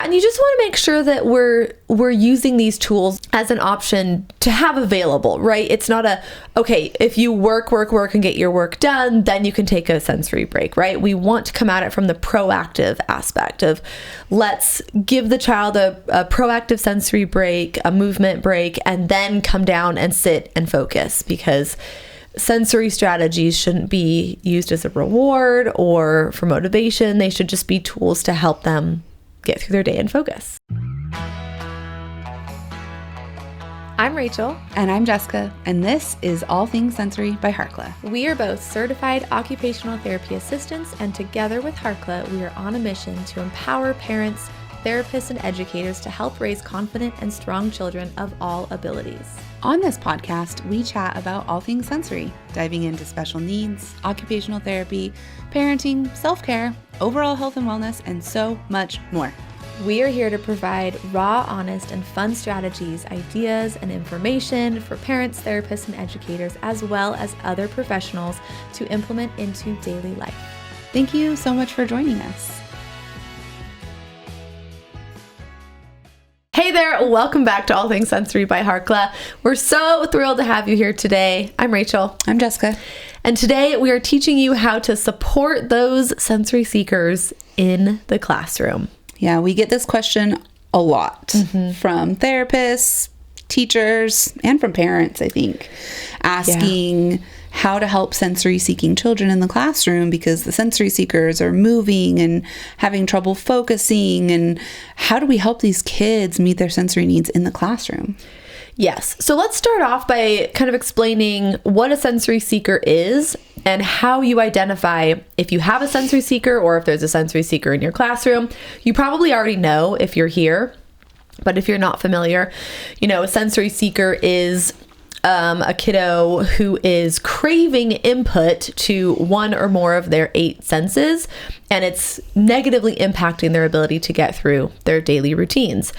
And you just want to make sure that we're using these tools as an option to have available, right? It's not okay, if you work and get your work done, then you can take a sensory break, right? We want to come at it from the proactive aspect of, let's give the child a proactive sensory break, a movement break, and then come down and sit and focus, because sensory strategies shouldn't be used as a reward or for motivation. They should just be tools to help them get through their day and focus. I'm Rachel. And I'm Jessica. And this is All Things Sensory by Harla. We are both certified occupational therapy assistants, and together with Harla, we are on a mission to empower parents, therapists, and educators to help raise confident and strong children of all abilities. On this podcast, we chat about all things sensory, diving into special needs, occupational therapy, parenting, self-care, overall health and wellness, and so much more. We are here to provide raw, honest, and fun strategies, ideas, and information for parents, therapists, and educators, as well as other professionals to implement into daily life. Thank you so much for joining us. Hey there, welcome back to All Things Sensory by Harla. We're so thrilled to have you here today. I'm Rachel. I'm Jessica. And today we are teaching you how to support those sensory seekers in the classroom. Yeah, we get this question a lot from therapists, teachers, and from parents, I think, asking how to help sensory seeking children in the classroom, because the sensory seekers are moving and having trouble focusing. And how do we help these kids meet their sensory needs in the classroom? Yes. So let's start off by kind of explaining what a sensory seeker is and how you identify if you have a sensory seeker or if there's a sensory seeker in your classroom. You probably already know if you're here, but if you're not familiar, a sensory seeker is a kiddo who is craving input to one or more of their 8 senses, and it's negatively impacting their ability to get through their daily routines.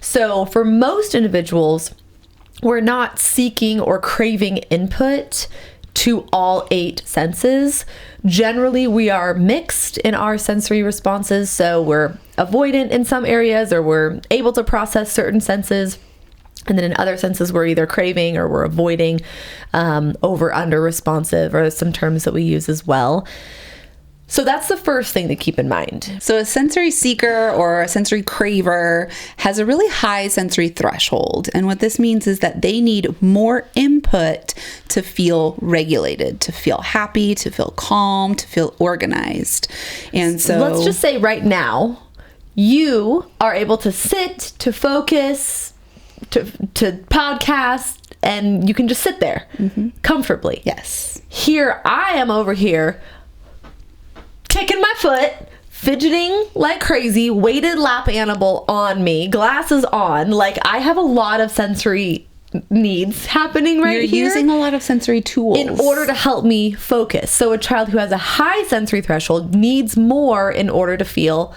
So for most individuals, we're not seeking or craving input to all 8 senses. Generally, we are mixed in our sensory responses, so we're avoidant in some areas, or we're able to process certain senses. And then in other senses, we're either craving or we're avoiding, over, under responsive, or some terms that we use as well. So that's the first thing to keep in mind. So a sensory seeker or a sensory craver has a really high sensory threshold. And what this means is that they need more input to feel regulated, to feel happy, to feel calm, to feel organized. And so let's just say right now, you are able to sit, to focus, to podcast, and you can just sit there comfortably. Yes. Here, I am over here kicking my foot, fidgeting like crazy, weighted lap animal on me, glasses on. Like, I have a lot of sensory needs happening right here. You're using a lot of sensory tools in order to help me focus. So a child who has a high sensory threshold needs more in order to feel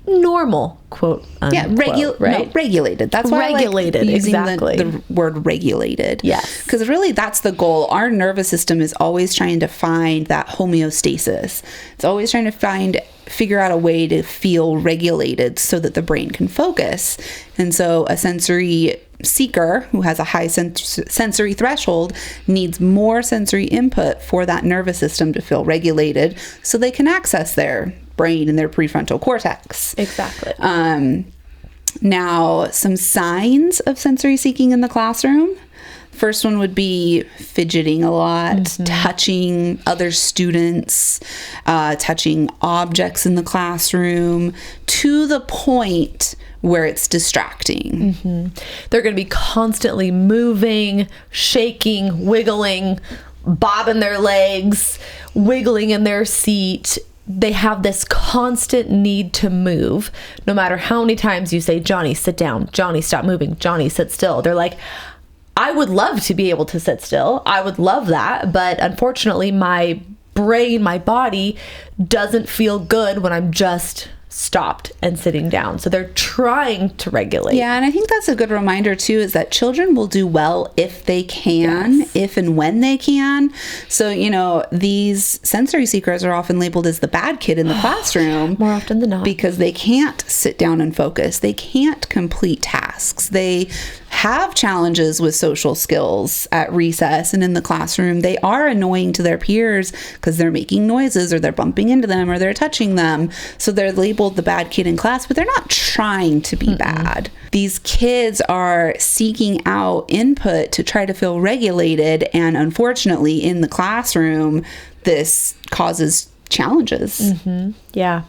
normal, quote unquote, right? No, regulated. That's why regulated, I like using exactly. the word regulated. Yes. Because really that's the goal. Our nervous system is always trying to find that homeostasis. It's always trying to figure out a way to feel regulated so that the brain can focus. And so a sensory seeker who has a high sensory threshold needs more sensory input for that nervous system to feel regulated so they can access their brain and their prefrontal cortex. Exactly. Now, some signs of sensory seeking in the classroom. First one would be fidgeting a lot, touching other students, touching objects in the classroom to the point where it's distracting. They're going to be constantly moving, shaking, wiggling, bobbing their legs, wiggling in their seat. They have this constant need to move. No matter how many times you say, Johnny, sit down. Johnny, stop moving. Johnny, sit still. They're like, I would love to be able to sit still. I would love that. But unfortunately, my brain, my body doesn't feel good when I'm just stopped and sitting down. So they're trying to regulate. Yeah, and I think that's a good reminder too, is that children will do well if they can, if and when they can. So, you know, these sensory seekers are often labeled as the bad kid in the classroom. More often than not. Because they can't sit down and focus. They can't complete tasks. They have challenges with social skills at recess and in the classroom. They are annoying to their peers because they're making noises or they're bumping into them or they're touching them. So they're labeled the bad kid in class, but they're not trying to be bad. These kids are seeking out input to try to feel regulated. And unfortunately, in the classroom, this causes challenges. Yeah.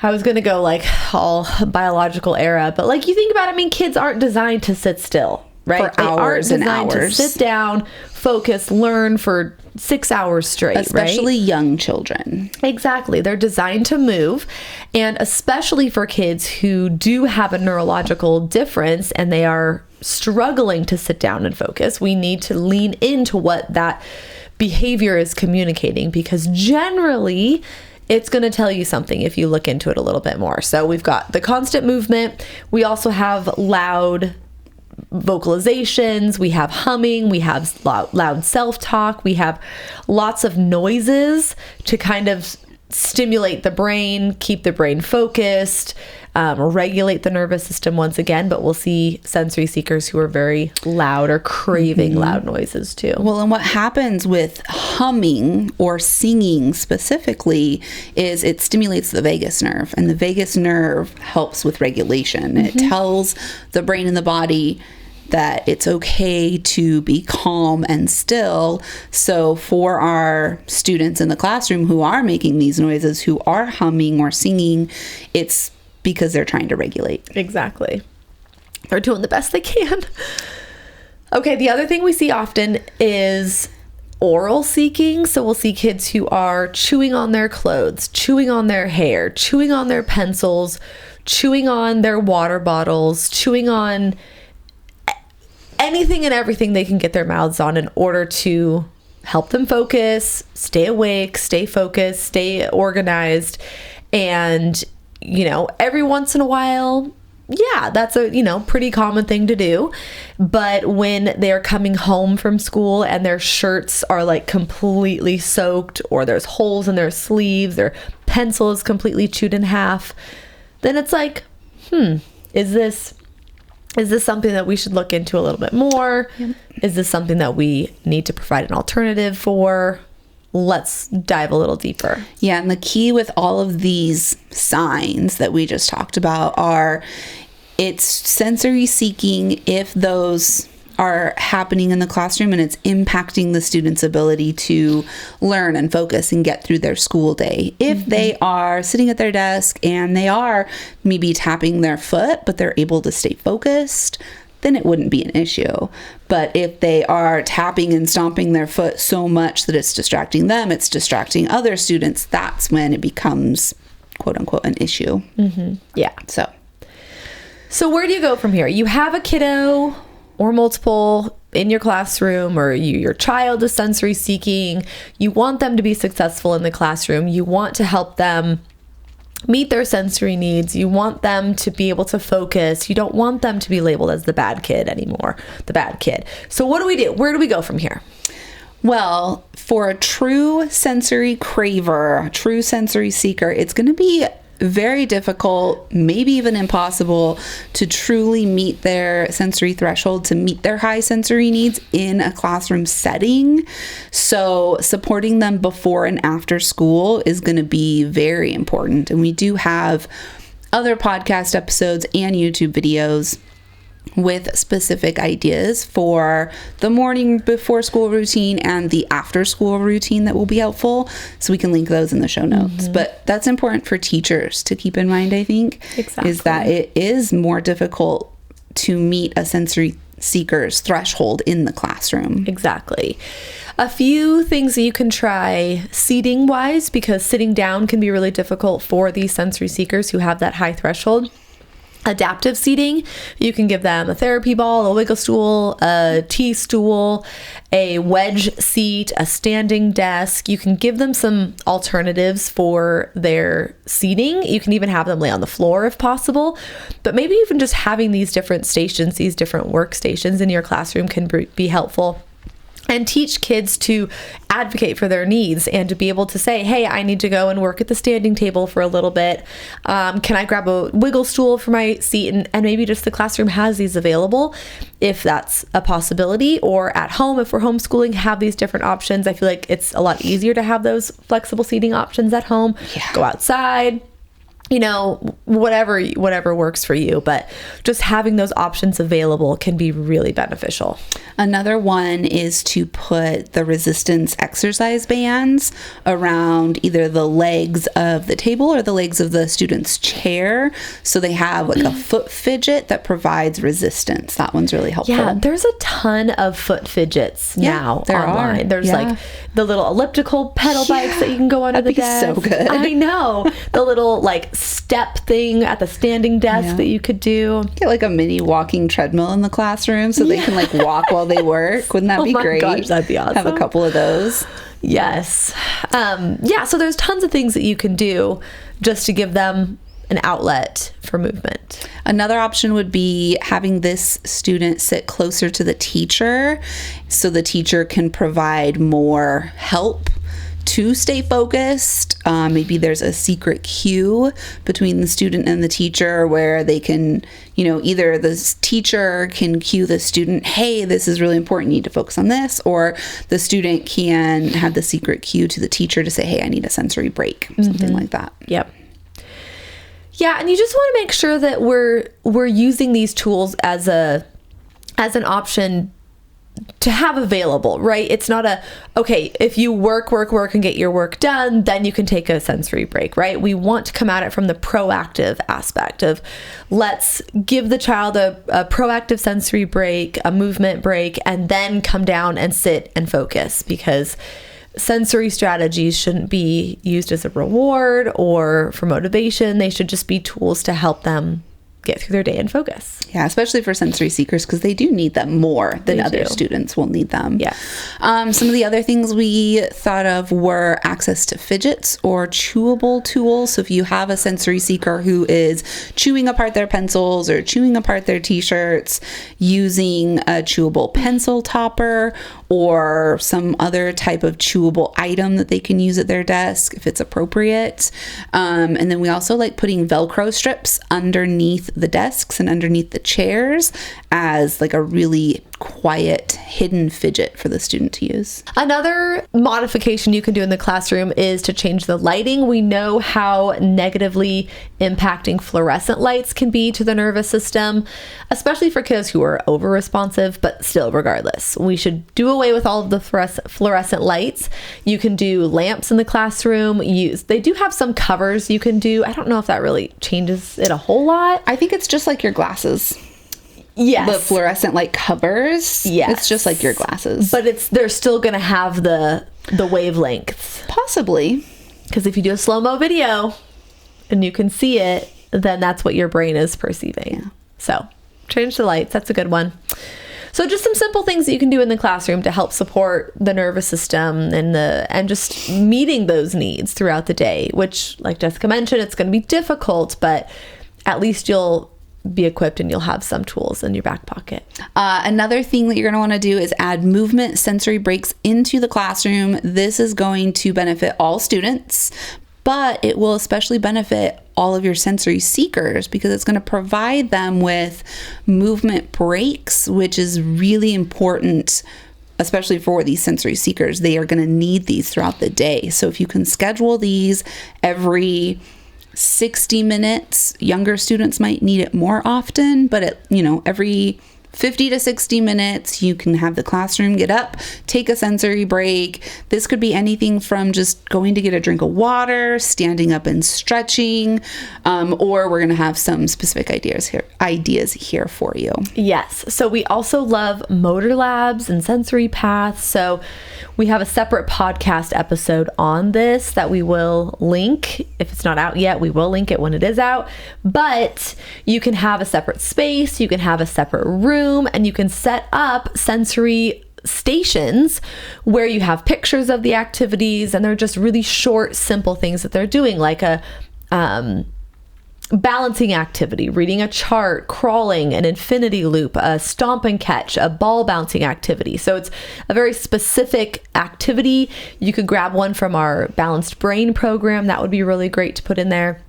I was going to go like all biological era, but like you think about it, I mean, kids aren't designed to sit still, right? For hours and hours. To sit down, focus, learn for 6 hours straight, especially young children. Exactly. They're designed to move. And especially for kids who do have a neurological difference and they are struggling to sit down and focus, we need to lean into what that behavior is communicating, because generally it's going to tell you something if you look into it a little bit more. So we've got the constant movement. We also have loud vocalizations. We have humming. We have loud self-talk. We have lots of noises to kind of stimulate the brain, keep the brain focused, regulate the nervous system once again. But we'll see sensory seekers who are very loud or craving loud noises too. Well, and what happens with humming or singing specifically is it stimulates the vagus nerve, and the vagus nerve helps with regulation. It tells the brain and the body that it's okay to be calm and still. So for our students in the classroom who are making these noises, who are humming or singing, it's because they're trying to regulate. Exactly. They're doing the best they can. Okay, the other thing we see often is oral seeking. So we'll see kids who are chewing on their clothes, chewing on their hair, chewing on their pencils, chewing on their water bottles, chewing on anything and everything they can get their mouths on in order to help them focus, stay awake, stay focused, stay organized. And, you know, every once in a while, yeah, that's a, you know, pretty common thing to do. But when they're coming home from school and their shirts are like completely soaked, or there's holes in their sleeves, their pencil is completely chewed in half, then it's like, is this something that we should look into a little bit more? Yep. Is this something that we need to provide an alternative for? Let's dive a little deeper. Yeah, and the key with all of these signs that we just talked about are, it's sensory seeking if those are happening in the classroom and it's impacting the student's ability to learn and focus and get through their school day. If they are sitting at their desk and they are maybe tapping their foot, but they're able to stay focused, then it wouldn't be an issue. But if they are tapping and stomping their foot so much that it's distracting them, it's distracting other students, that's when it becomes, quote unquote, an issue. Yeah. So where do you go from here? You have a kiddo or multiple in your classroom, or your child is sensory seeking. You want them to be successful in the classroom. You want to help them meet their sensory needs. You want them to be able to focus. You don't want them to be labeled as the bad kid anymore, the bad kid. So what do we do? Where do we go from here? Well, for a true sensory craver, a true sensory seeker, it's going to be very difficult, maybe even impossible, to truly meet their sensory threshold, to meet their high sensory needs in a classroom setting. So supporting them before and after school is going to be very important. And we do have other podcast episodes and YouTube videos with specific ideas for the morning before school routine and the after school routine that will be helpful. So we can link those in the show notes. But that's important for teachers to keep in mind, I think, is that it is more difficult to meet a sensory seeker's threshold in the classroom. Exactly. A few things that you can try seating wise, because sitting down can be really difficult for these sensory seekers who have that high threshold. adaptive seating. You can give them a therapy ball, a wiggle stool, a tea stool, a wedge seat, a standing desk. You can give them some alternatives for their seating. You can even have them lay on the floor if possible. But maybe even just having these different stations, these different workstations in your classroom can be helpful. And teach kids to advocate for their needs and to be able to say, hey, I need to go and work at the standing table for a little bit. Can I grab a wiggle stool for my seat? And maybe just the classroom has these available if that's a possibility, or at home, if we're homeschooling, have these different options. I feel like it's a lot easier to have those flexible seating options at home. Yeah. Go outside. You know, whatever works for you, but just having those options available can be really beneficial. Another one is to put the resistance exercise bands around either the legs of the table or the legs of the student's chair, so they have like a foot fidget that provides resistance. That one's really helpful. Yeah, there's a ton of foot fidgets now online. There's like the little elliptical pedal bikes that you can go under the desk. So good. I know. The little like step thing at the standing desk that you could do. Get like a mini walking treadmill in the classroom so they can like walk while they work. Wouldn't that be great? Oh my gosh, that'd be awesome. Have a couple of those. Yes. So there's tons of things that you can do just to give them an outlet for movement. Another option would be having this student sit closer to the teacher so the teacher can provide more help to stay focused. Maybe there's a secret cue between the student and the teacher where they can, either the teacher can cue the student, hey, this is really important, you need to focus on this, or the student can have the secret cue to the teacher to say, hey, I need a sensory break, something like that. Yep. Yeah, and you just want to make sure that we're using these tools as an option to have available, right? It's not okay, if you work and get your work done, then you can take a sensory break, right? We want to come at it from the proactive aspect of let's give the child a proactive sensory break, a movement break, and then come down and sit and focus, because sensory strategies shouldn't be used as a reward or for motivation. They should just be tools to help them get through their day and focus. Yeah, especially for sensory seekers, because they do need them more than other students will need them. Yeah. Some of the other things we thought of were access to Fidgets or chewable tools. So if you have a sensory seeker who is chewing apart their pencils or chewing apart their t-shirts, using a chewable pencil topper or some other type of chewable item that they can use at their desk if it's appropriate. And then we also like putting Velcro strips underneath the desks and underneath the chairs as like a really quiet hidden fidget for the student to use. Another modification you can do in the classroom is to change the lighting. We know how negatively impacting fluorescent lights can be to the nervous system, especially for kids who are over responsive, but still regardless, we should do away with all of the fluorescent lights. You can do lamps in the classroom. They do have some covers you can do. I don't know if that really changes it a whole lot. I think it's just like your glasses. Yes. The fluorescent light covers. Yes. It's just like your glasses. But they're still going to have the wavelengths. Possibly. Because if you do a slow-mo video and you can see it, then that's what your brain is perceiving. Yeah. So change the lights. That's a good one. So just some simple things that you can do in the classroom to help support the nervous system and just meeting those needs throughout the day, which, like Jessica mentioned, it's going to be difficult, but at least you'll be equipped and you'll have some tools in your back pocket. Another thing that you're going to want to do is add movement sensory breaks into the classroom. This is going to benefit all students, but it will especially benefit all of your sensory seekers because it's going to provide them with movement breaks, which is really important, especially for these sensory seekers. They are going to need these throughout the day. So if you can schedule these every 60 minutes, younger students might need it more often, but every 50 to 60 minutes. You can have the classroom get up, take a sensory break. This could be anything from just going to get a drink of water, standing up and stretching, or we're going to have some specific ideas here for you. Yes. So we also love motor labs and sensory paths. So we have a separate podcast episode on this that we will link. If it's not out yet, we will link it when it is out. But you can have a separate space, you can have a separate room, and you can set up sensory stations where you have pictures of the activities, and they're just really short, simple things that they're doing, like a balancing activity, reading a chart, crawling, an infinity loop, a stomp and catch, a ball bouncing activity. So it's a very specific activity. You could grab one from our Balanced Brain program. That would be really great to put in there.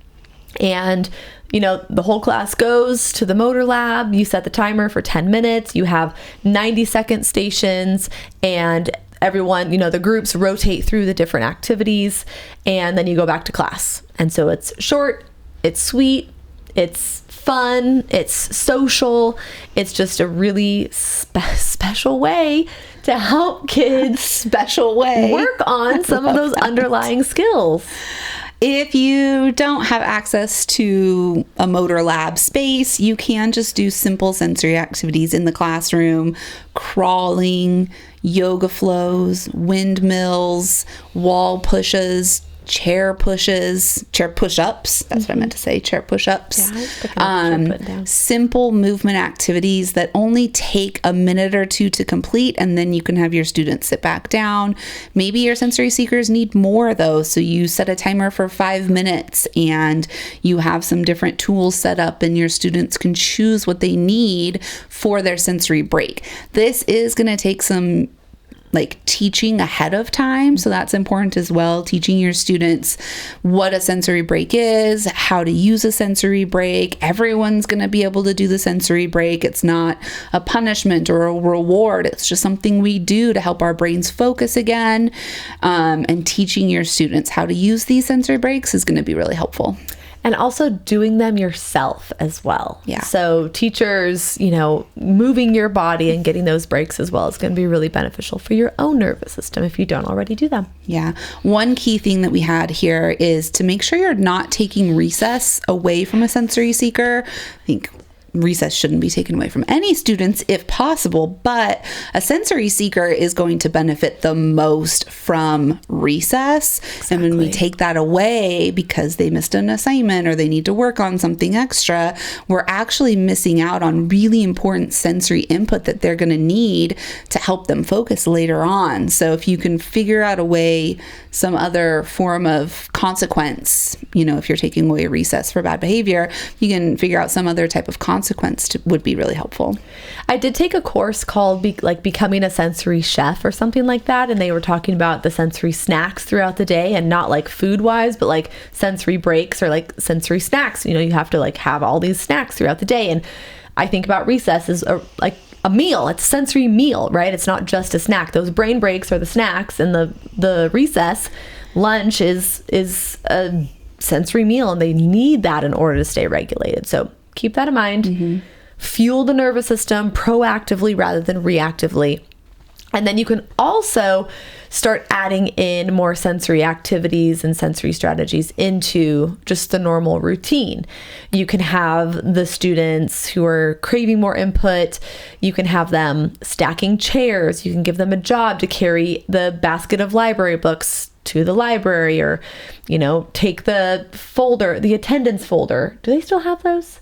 And the whole class goes to the motor lab. You set the timer for 10 minutes. You have 90-second stations, and everyone, the groups rotate through the different activities, and then you go back to class. And so it's short, it's sweet, it's fun, it's social. It's just a really special way to help kids work on some of those underlying skills. If you don't have access to a motor lab space, you can just do simple sensory activities in the classroom: crawling, yoga flows, windmills, wall pushes, chair push-ups. That's what I meant to say. Chair push-ups. Simple movement activities that only take a minute or two to complete, and then you can have your students sit back down. Maybe your sensory seekers need more though, so you set a timer for 5 minutes and you have some different tools set up, and your students can choose what they need for their sensory break. This is going to take some teaching ahead of time. So that's important as well. Teaching your students what a sensory break is, how to use a sensory break. Everyone's going to be able to do the sensory break. It's not a punishment or a reward. It's just something we do to help our brains focus again. And teaching your students how to use these sensory breaks is going to be really helpful. And also doing them yourself as well. Yeah. So teachers, moving your body and getting those breaks as well is going to be really beneficial for your own nervous system if you don't already do them. Yeah. One key thing that we had here is to make sure you're not taking recess away from a sensory seeker. I think recess shouldn't be taken away from any students if possible, but a sensory seeker is going to benefit the most from recess. Exactly. And when we take that away because they missed an assignment or they need to work on something extra, we're actually missing out on really important sensory input that they're going to need to help them focus later on. So if you can figure out a way, some other form of consequence, if you're taking away recess for bad behavior, you can figure out some other type of consequence would be really helpful. I did take a course called Becoming a Sensory Chef or something like that, and they were talking about the sensory snacks throughout the day, and not food wise, but sensory breaks or sensory snacks. You have to have all these snacks throughout the day, and I think about recess as a meal. It's a sensory meal, right? It's not just a snack. Those brain breaks are the snacks, and the recess lunch is a sensory meal, and they need that in order to stay regulated. So keep that in mind. Mm-hmm. Fuel the nervous system proactively rather than reactively. And then you can also start adding in more sensory activities and sensory strategies into just the normal routine. You can have the students who are craving more input, you can have them stacking chairs, you can give them a job to carry the basket of library books to the library, or, take the folder, the attendance folder. Do they still have those?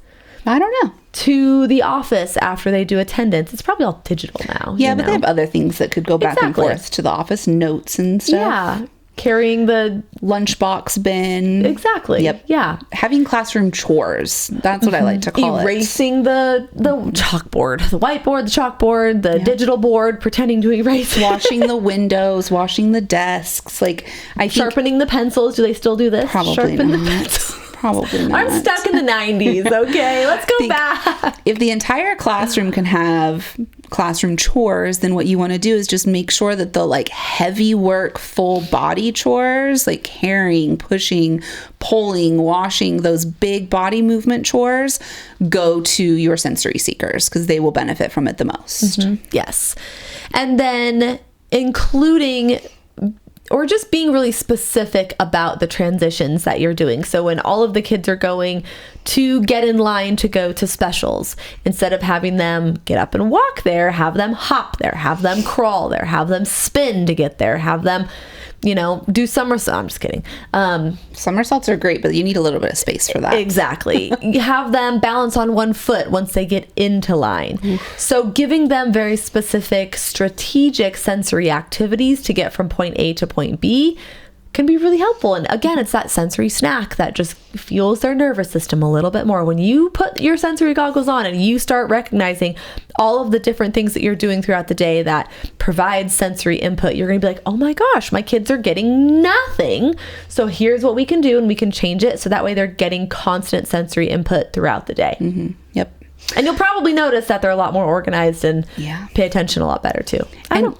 I don't know. To the office after they do attendance. It's probably all digital now. Yeah, but they have other things that could go back and forth to the office, notes and stuff. Yeah. Carrying the lunchbox bin. Exactly. Yep. Yeah. Having classroom chores. That's what I like to call Erasing the chalkboard, the whiteboard, the chalkboard, the digital board, pretending to erase. Washing the windows, washing the desks. Sharpening the pencils. Do they still do this? Probably Sharpen not. the pencils. Probably not. I'm stuck in the 90s, okay? Let's go back. If the entire classroom can have classroom chores, then what you want to do is just make sure that the like heavy work, full body chores, like carrying, pushing, pulling, washing, those big body movement chores go to your sensory seekers because they will benefit from it the most. Yes. And then including or just being really specific about the transitions that you're doing. So when all of the kids are going to get in line to go to specials, instead of having them get up and walk there, have them hop there, have them crawl there, have them spin to get there, have them, do somersaults. I'm just kidding. Somersaults are great, but you need a little bit of space for that. Exactly. You have them balance on one foot once they get into line. So giving them very specific strategic sensory activities to get from point A to point B can be really helpful. And again, it's that sensory snack that just fuels their nervous system a little bit more. When you put your sensory goggles on and you start recognizing all of the different things that you're doing throughout the day that provide sensory input, you're going to be like, oh my gosh, my kids are getting nothing. So here's what we can do, and we can change it so that way they're getting constant sensory input throughout the day. Yep. And you'll probably notice that they're a lot more organized and pay attention a lot better too.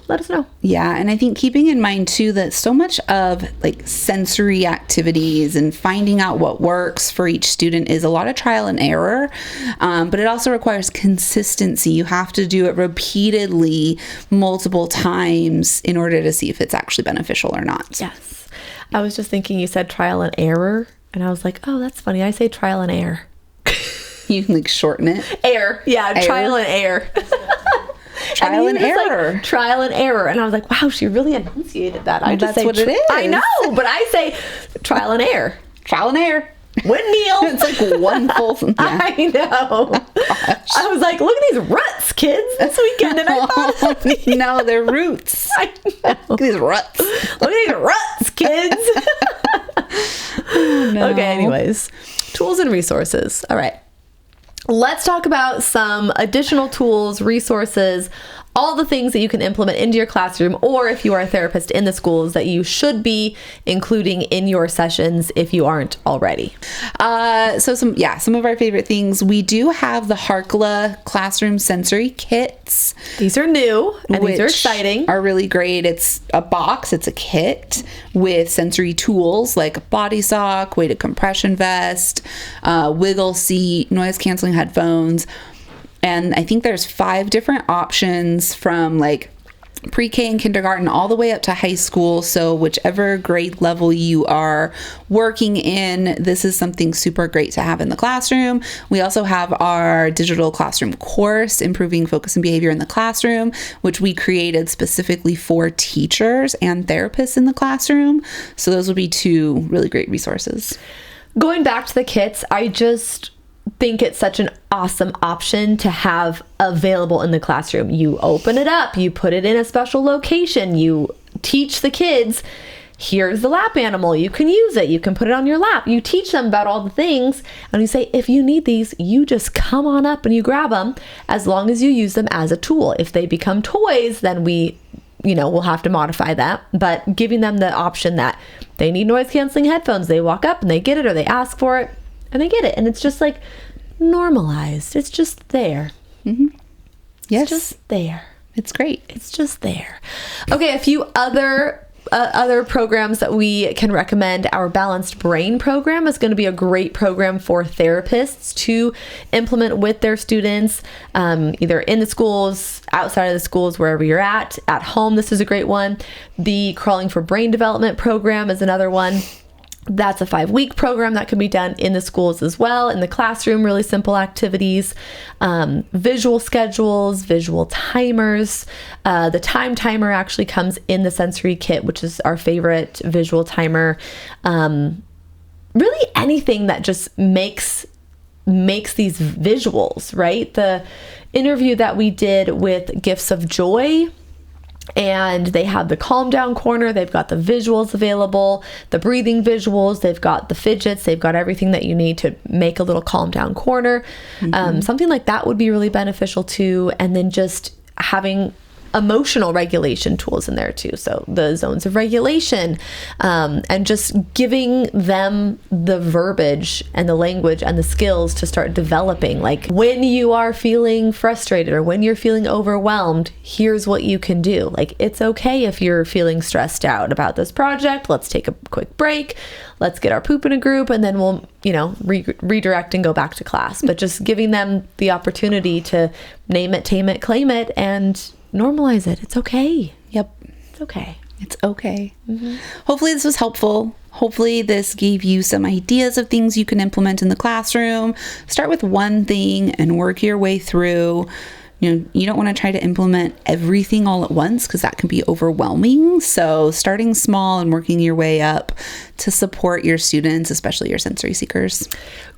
Let us know. Yeah. And I think keeping in mind too, that so much of like sensory activities and finding out what works for each student is a lot of trial and error. But it also requires consistency. You have to do it repeatedly multiple times in order to see if it's actually beneficial or not. Yes. I was just thinking you said trial and error. And I was like, oh, that's funny. I say trial and error. You can like shorten it. Trial and error. Trial and error. Like, trial and error. And I was like, wow, she really enunciated that. That's what it is. I know, but I say trial and error. Trial and error. Windmill. It's like one full. Yeah. I know. Gosh. I was like, look at these ruts, kids, this weekend. And I thought, no, they're roots. I know. Look at these ruts. Look at these ruts, kids. No. Okay, anyways. Tools and resources. All right. Let's talk about some additional tools, resources, all the things that you can implement into your classroom, or if you are a therapist in the schools, that you should be including in your sessions if you aren't already. So some of our favorite things. We do have the Harla classroom sensory kits. These are new and these are exciting. Are really great. It's a box. It's a kit with sensory tools like a body sock, weighted compression vest, wiggle seat, noise canceling headphones. And I think there's 5 different options from like pre-K and kindergarten all the way up to high school. So whichever grade level you are working in, this is something super great to have in the classroom. We also have our digital classroom course, Improving Focus and Behavior in the Classroom, which we created specifically for teachers and therapists in the classroom. So those will be 2 really great resources. Going back to the kits, I just think it's such an awesome option to have available in the classroom. You open it up, you put it in a special location, you teach the kids, here's the lap animal, you can use it, you can put it on your lap, you teach them about all the things, and you say, if you need these, you just come on up and you grab them, as long as you use them as a tool. If they become toys, then we'll have to modify that, but giving them the option that they need noise canceling headphones, they walk up and they get it, or they ask for it and they get it, and it's just like normalized. It's just there. Yes, it's just there. It's great. It's just there. Okay, a few other programs that we can recommend. Our Balanced Brain program is going to be a great program for therapists to implement with their students, either in the schools, outside of the schools, wherever you're at home. This is a great one. The Crawling for Brain Development program is another one. That's a 5-week program that can be done in the schools as well, in the classroom, really simple activities, visual schedules, visual timers. The time timer actually comes in the sensory kit, which is our favorite visual timer. Really anything that just makes these visuals, right? The interview that we did with Gifts of Joy, and they have the calm down corner, they've got the visuals available, the breathing visuals, they've got the fidgets, they've got everything that you need to make a little calm down corner. Something like that would be really beneficial too. And then just having emotional regulation tools in there too. So the zones of regulation, and just giving them the verbiage and the language and the skills to start developing. Like when you are feeling frustrated or when you're feeling overwhelmed, here's what you can do. Like it's okay if you're feeling stressed out about this project. Let's take a quick break. Let's get our poop in a group, and then we'll, redirect and go back to class. But just giving them the opportunity to name it, tame it, claim it, and normalize it. It's okay. Yep. It's okay. It's okay. Mm-hmm. Hopefully this was helpful. Hopefully this gave you some ideas of things you can implement in the classroom. Start with one thing and work your way through. You don't want to try to implement everything all at once because that can be overwhelming. So starting small and working your way up to support your students, especially your sensory seekers.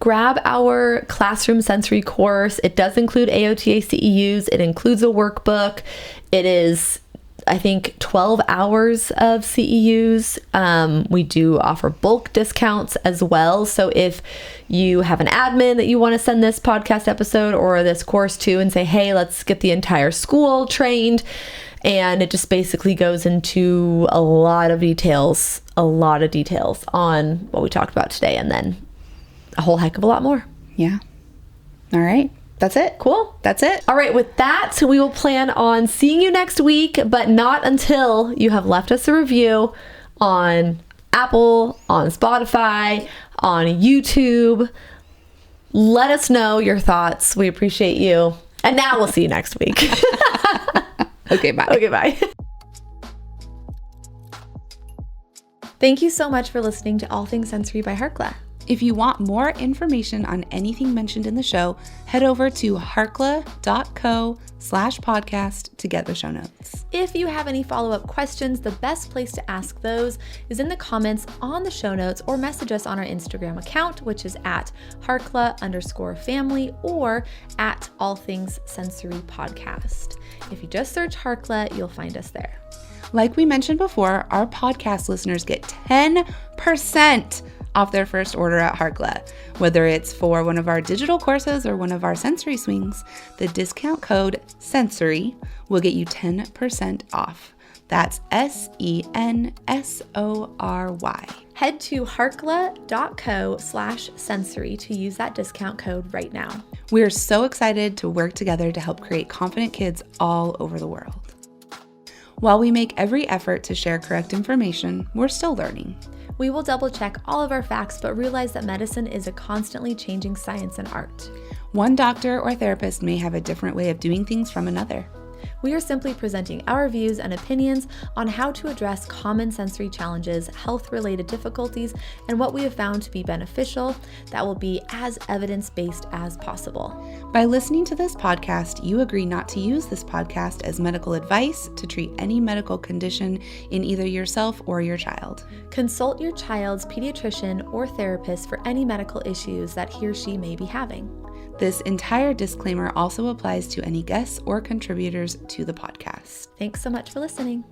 Grab our classroom sensory course. It does include AOTA CEUs. It includes a workbook. It is, I think, 12 hours of CEUs. We do offer bulk discounts as well. So if you have an admin that you want to send this podcast episode or this course to and say, hey, let's get the entire school trained. And it just basically goes into a lot of details on what we talked about today. And then a whole heck of a lot more. Yeah. All right. That's it. Cool. That's it. All right. With that, we will plan on seeing you next week, but not until you have left us a review on Apple, on Spotify, on YouTube. Let us know your thoughts. We appreciate you. And now we'll see you next week. Okay, bye. Okay, bye. Thank you so much for listening to All Things Sensory by Harla. If you want more information on anything mentioned in the show, head over to harla.co/podcast to get the show notes. If you have any follow-up questions, the best place to ask those is in the comments on the show notes or message us on our Instagram account, which is at Harla_family or at All Things Sensory Podcast. If you just search Harla, you'll find us there. Like we mentioned before, our podcast listeners get 10% off their first order at Harla. Whether it's for one of our digital courses or one of our sensory swings, the discount code SENSORY will get you 10% off. That's SENSORY. Head to harla.co/sensory to use that discount code right now. We are so excited to work together to help create confident kids all over the world. While we make every effort to share correct information, we're still learning. We will double check all of our facts, but realize that medicine is a constantly changing science and art. One doctor or therapist may have a different way of doing things from another. We are simply presenting our views and opinions on how to address common sensory challenges, health-related difficulties, and what we have found to be beneficial that will be as evidence-based as possible. By listening to this podcast, you agree not to use this podcast as medical advice to treat any medical condition in either yourself or your child. Consult your child's pediatrician or therapist for any medical issues that he or she may be having. This entire disclaimer also applies to any guests or contributors to the podcast. Thanks so much for listening.